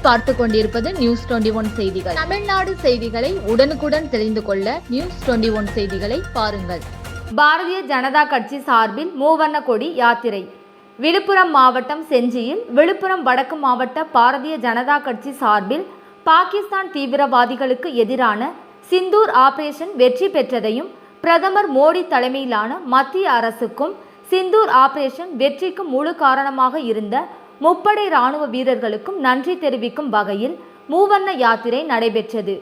நீங்கள் பார்த்து கொண்டிருப்பது நியூஸ் 21 செய்திகள். தமிழ்நாடு செய்திகளை உடனுக்குடன் தெரிந்து கொள்ள நியூஸ் 21 செய்திகளை பாருங்கள். பாரதிய ஜனதா கட்சி சார்பில் மூவண்ண கொடி யாத்திரை. விழுப்புரம் மாவட்டம் செஞ்சியில் விழுப்புரம் வடக்கு மாவட்ட பாரதிய ஜனதா கட்சி சார்பில் பாகிஸ்தான் தீவிரவாதிகளுக்கு எதிரான சிந்தூர் ஆபரேஷன் வெற்றி பெற்றதையும் பிரதமர் மோடி தலைமையிலான மத்திய அரசுக்கும் சிந்தூர் ஆபரேஷன் வெற்றிக்கு முழு காரணமாக இருந்த முப்படை இராணுவ வீரர்களுக்கும் நன்றி தெரிவிக்கும் வகையில் மூவண்ண யாத்திரை நடைபெற்றது.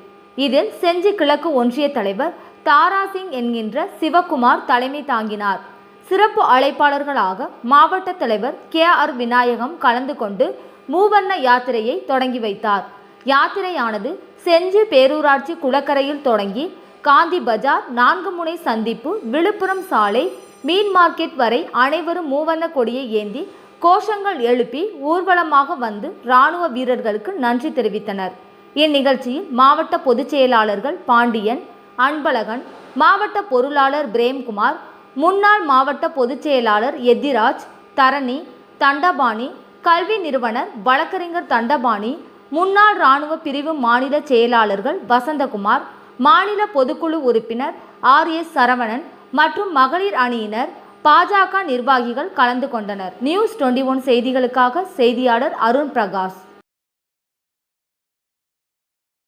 இதில் செஞ்சி கிழக்கு ஒன்றிய தலைவர் தாராசிங் என்கின்ற சிவகுமார் தலைமை தாங்கினார். சிறப்பு அழைப்பாளர்களாக மாவட்ட தலைவர் KR விநாயகம் கலந்து கொண்டு மூவண்ண யாத்திரையை தொடங்கி வைத்தார். யாத்திரையானது செஞ்சி பேரூராட்சி குளக்கரையில் தொடங்கி காந்தி பஜார், 4 முனை சந்திப்பு, விழுப்புரம் சாலை, மீன் மார்க்கெட் வரை அனைவரும் மூவண்ண கொடியை ஏந்தி கோஷங்கள் எழுப்பி ஊர்வலமாக வந்து இராணுவ வீரர்களுக்கு நன்றி தெரிவித்தனர். இந்நிகழ்ச்சியில் மாவட்ட பொதுச் செயலாளர்கள் பாண்டியன், அன்பழகன், மாவட்ட பொருளாளர் பிரேம்குமார், முன்னாள் மாவட்ட பொதுச் செயலாளர் எத்திராஜ், தரணி, தண்டபாணி, கல்வி நிறுவனர் வழக்கறிஞர் தண்டபாணி, முன்னாள் இராணுவ பிரிவு மாநில செயலாளர்கள் வசந்தகுமார், மாநில பொதுக்குழு உறுப்பினர் RS சரவணன் மற்றும் மகளிர் அணியினர், பாஜக நிர்வாகிகள் கலந்து கொண்டனர். நியூஸ் 21 செய்திகளுக்காக செய்தியாளர் அருண் பிரகாஷ்.